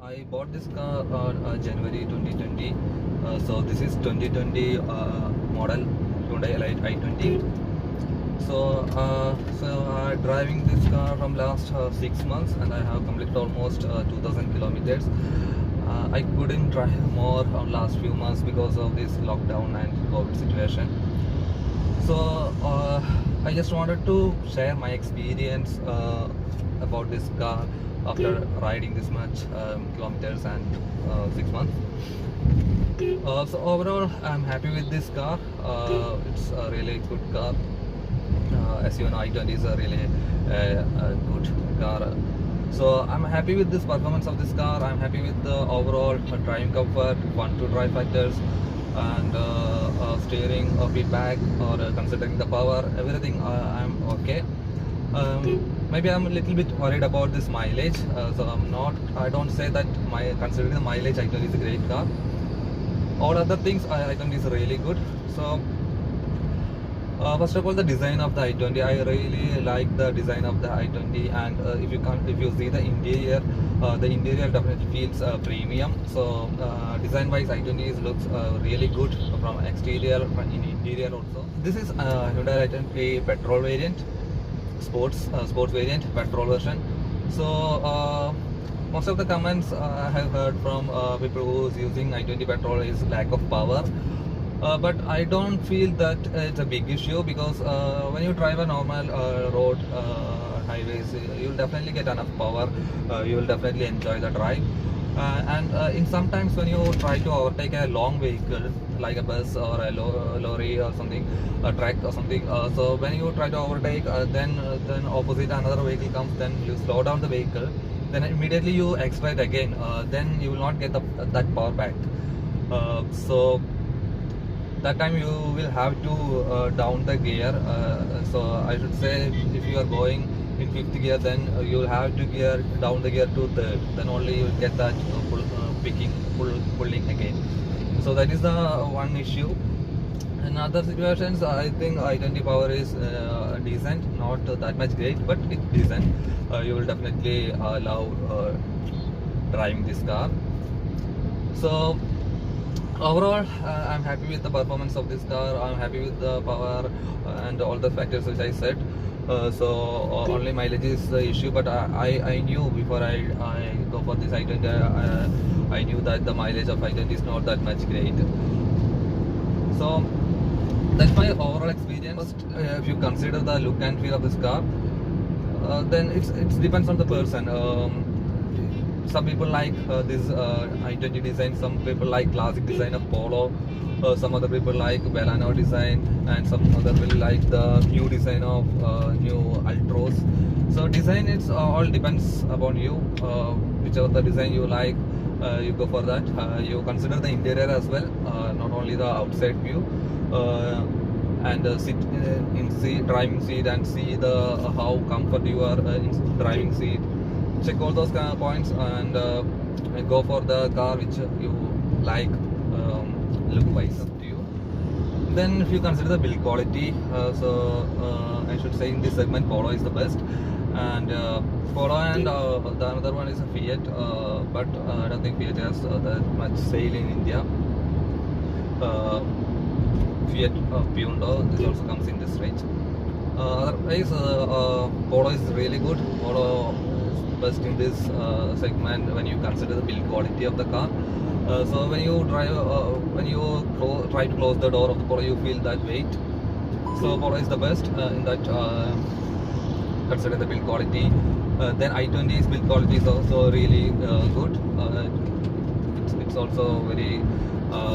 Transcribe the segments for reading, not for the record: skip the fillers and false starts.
I bought this car on January 2020. So this is 2020 model Hyundai Elite i20. So driving this car from last 6 months, and I have completed almost 2,000 kilometers. I couldn't drive more on last few months because of this lockdown and COVID situation. So I just wanted to share my experience about this car after riding this much kilometers and 6 months. So overall, I'm happy with this car. It's a really good car. As you know, i20 is a really good car. So I'm happy with this performance of this car. I'm happy with the overall driving comfort, fun to drive factors, and steering feedback, or considering the power, everything. I'm okay. Maybe I'm a little bit worried about this mileage. So I don't say that considering the mileage, i20 is a great car. All other things, i20 is really good. So first of all, the design of the i20, I really like the design of the i20. And if you see the interior definitely feels premium. So design wise, i20 looks really good from exterior, from in interior also. This is Hyundai i20 petrol variant, sports variant, petrol version. So most of the comments I have heard from people who's using i20 petrol is lack of power. But I don't feel that it's a big issue, because when you drive a normal road highways, you'll definitely get enough power. You will definitely enjoy the drive. And in sometimes when you try to overtake a long vehicle like a bus or a lorry or something, a truck or something, so when you try to overtake, then opposite another vehicle comes, then you slow down the vehicle, then immediately you accelerate again, then you will not get that power back. So that time you will have to down the gear. So I should say, if you are going in fifth gear, then you will have to gear down the gear to third, then only you will get that pulling again. So that is the one issue. In other situations, I think i20 power is decent, not that much great, but it's decent. You will definitely love driving this car. So overall, I'm happy with the performance of this car. I'm happy with the power and all the factors which I said. Only mileage is the issue, but I knew before I go for this i20, I knew that the mileage of i20 is not that much great. So that's my overall experience. First, if you consider the look and feel of this car, then it depends on the person. Some people like this i20 design, some people like classic design of Polo, some other people like Baleno design, and some other will like the new design of new Altros. So design, it's all depends upon you. Whichever the design you like, you go for that. You consider the interior as well, not only the outside view, and sit in driving seat, and see the how comfort you are in driving seat. Check all those kind of points, and go for the car which you like, look wise up to you. Then if you consider the build quality, I should say in this segment Polo is the best, and Polo, and the another one is a Fiat, but I don't think Fiat has that much sale in India. Fiat Punto, this also comes in this range. Otherwise, Polo is really good. Polo best in this segment when you consider the build quality of the car. So when you drive, try to close the door of the Polo, you feel that weight. So Polo is the best in that, consider the build quality. Then i20's build quality is also really good. It's also very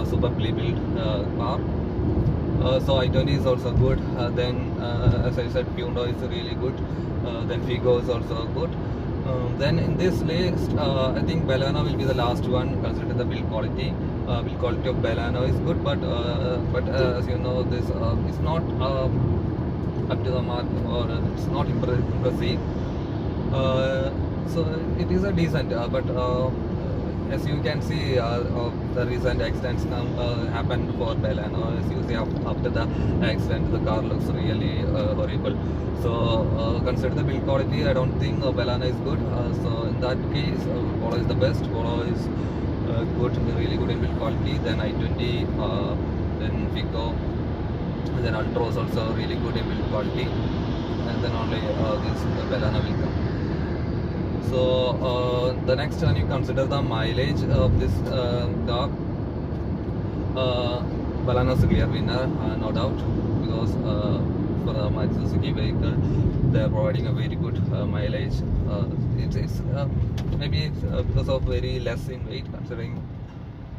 superbly built car. So i20 is also good. Then as I said, Punto is really good. Then Figo is also good. Then in this list, I think Baleno will be the last one, considering the build quality. Build quality of Baleno is good, but as you know, this is not up to the mark, or it's not impressive. So it is a decent, but as you can see, the recent accidents happened for Baleno. As you see, after the accident, the car looks really horrible. So consider the build quality. I don't think Baleno is good. So in that case, Polo is the best. Polo is good, really good in build quality. Then I20, then Fico, then Ultra is also really good in build quality, and then only this Baleno will come. So the next one, you consider the mileage of this car. Baleno is a clear winner, no doubt, because for the Maruti Suzuki vehicle, they are providing a very good mileage. It's maybe because of very less in weight, considering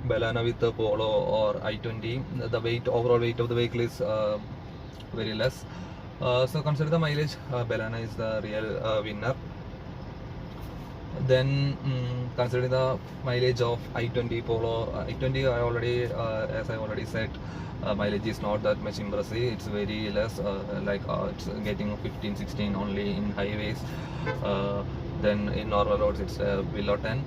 Baleno with the Polo or I20, the weight, overall weight of the vehicle is very less. So consider the mileage, Baleno is the real winner. Then considering the mileage of I20 Polo, I20 I already, as I already said, mileage is not that much impressive. It's very less, it's getting 15-16 only in highways. Then in normal roads it's below 10.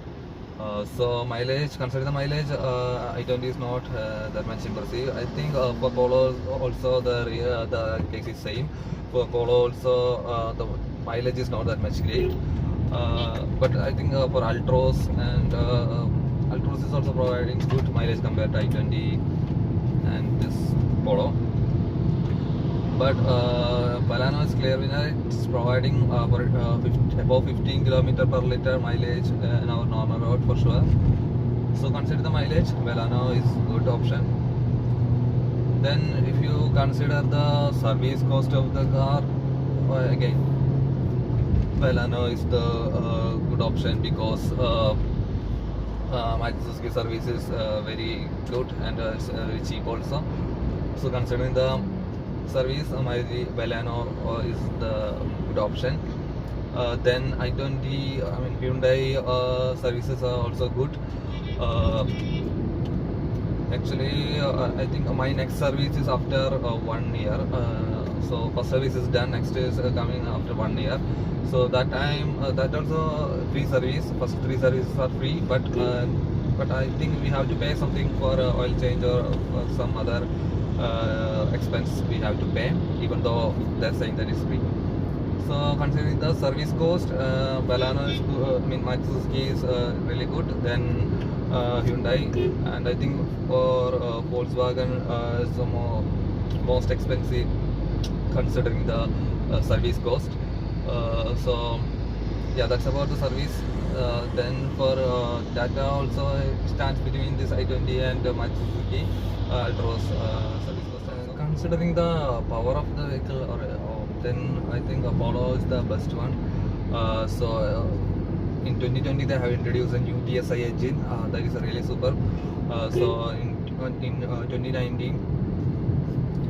So mileage, consider the mileage, I20 is not that much impressive. I think for Polo also the case is same. For Polo also the mileage is not that much great. But I think for Ultros and Ultros is also providing good mileage compared to I20 and this Polo. But Baleno is clear winner. It's providing above 15 km per liter mileage in our normal road for sure. So consider the mileage, Baleno is good option. Then if you consider the service cost of the car, again Baleno is the good option, because Maruti Suzuki service is very good and it's very cheap also. So considering the service, Baleno is the good option. Then I20, Hyundai services are also good. Actually, I think my next service is after 1 year. So first service is done, next is coming after 1 year. So that time, that also free service. First 3 services are free, but I think we have to pay something for oil change or some other expense we have to pay, even though they're saying that it's free. So considering the service cost, Baleno is good, Maruti Suzuki is really good. Then Hyundai, and I think for Volkswagen is the most expensive considering the service cost. So yeah, that's about the service. Then for Tata also, it stands between this I20 and Maruti Suzuki Altro's service cost. Considering the power of the vehicle, then I think Apollo is the best one. So in 2020 they have introduced a new TSI engine that is really superb. So in 2019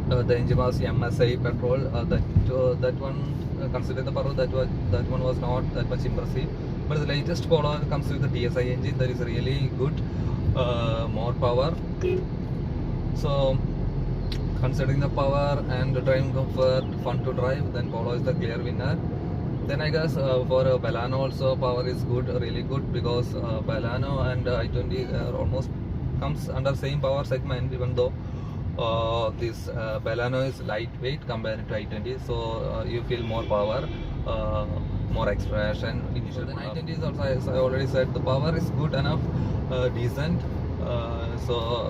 the engine was MSI petrol. That one, consider the power, that one was not that much impressive. But the latest Polo comes with the TSI engine that is really good, more power. So considering the power and the driving comfort, fun to drive, then Polo is the clear winner. Then I guess for Baleno also power is good, really good, because Baleno and I20 almost comes under same power segment, even though this Baleno is lightweight compared to I20, so you feel more power, more expression. Initially, then I20 is also, as I already said, the power is good enough, decent. So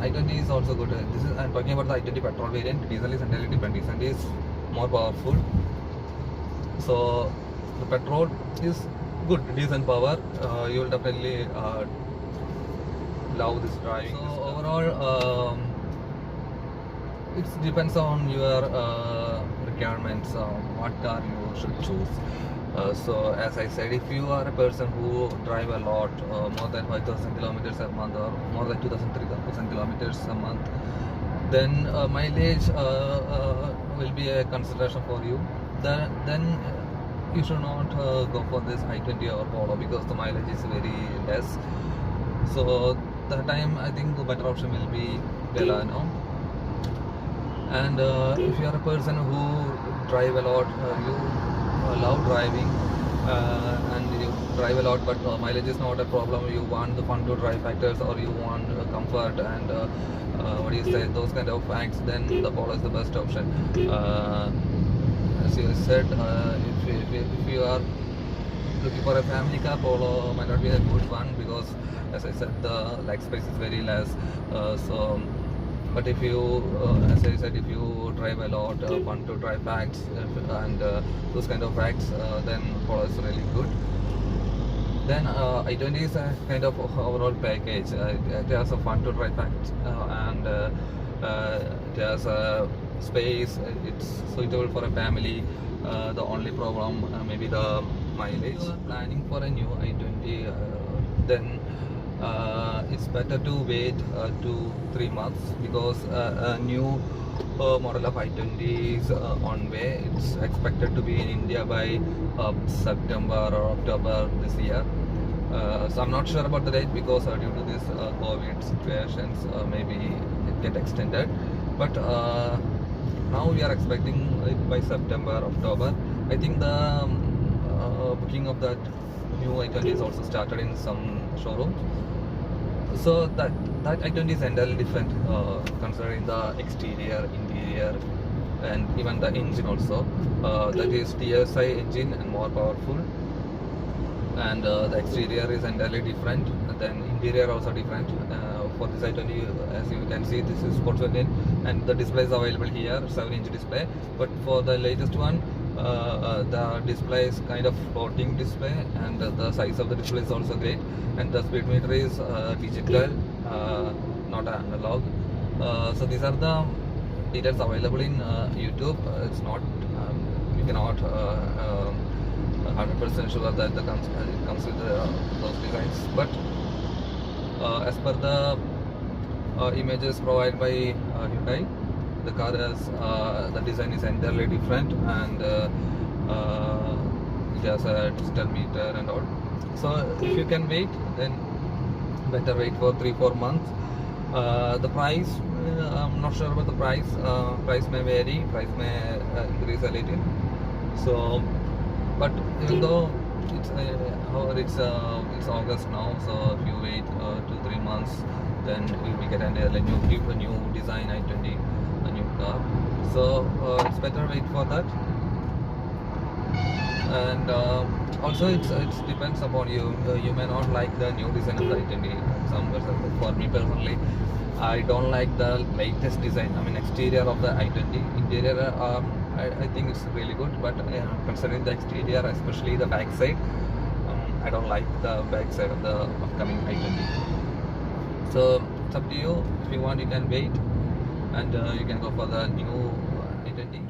I20 is also good. I'm talking about the I20 petrol variant. Diesel is entirely different. Diesel is more powerful. So the petrol is good, decent power. You will definitely love this driving. So overall, it depends on your requirements, what car you should choose. So as I said, if you are a person who drive a lot, more than 5,000 kilometers a month or more than 2,000-3,000 kilometers a month, then mileage will be a consideration for you. Then you should not go for this I20 or Polo, because the mileage is very less. So that time I think the better option will be Baleno. And if you are a person who drive a lot, you love driving, and you drive a lot, but mileage is not a problem. You want the fun to drive factors, or you want comfort and what do you say, those kind of facts, then the Polo is the best option. As you said, if you are looking for a family car, Polo might not be a good one, because as I said, the leg space is very less. But if you, as I said, if you drive a lot, fun to drive facts and those kind of facts, then Polo is really good. Then i20 is a kind of overall package. It has a fun to drive facts, and it has a space. It's suitable for a family. The only problem maybe the mileage. Planning for a new i20, then it's better to wait 2-3 months, because a new model of i20 is on way. It's expected to be in India by September or October this year. So I'm not sure about the date, because due to this COVID situations, maybe it get extended. But now we are expecting it by September, October. I think the booking of that new i20 is also started in some showrooms. So that i20 is entirely different, considering the exterior, interior, and even the engine also. That is TSI engine and more powerful, and the exterior is entirely different, and then interior also different. For this i20, as you can see, this is sports engine, and the display is available here, 7-inch display. But for the latest one, the display is kind of floating display, and the size of the display is also great, and the speed meter is digital, not analog. So these are the details available in YouTube. It's not, you cannot 100% sure that it comes with those designs, but as per the images provided by Hyundai, the car has the design is entirely different, and it has a digital meter and all. So if you can wait, then better wait for 3-4 months. The price, I'm not sure about the price. Price may vary, price may increase a little. So, but even though it's August now, so if you wait 2-3 months, then you'll be getting a new design i20, a new car. So it's better wait for that. And also it depends upon you. You may not like the new design of the i20. For me personally, I don't like the latest design. I mean, exterior of the i20. Interior, I think it's really good, but considering the exterior, especially the back side, I don't like the back side of the upcoming i20. So it's up to you. If you want, you can wait, and you can go for the new i20.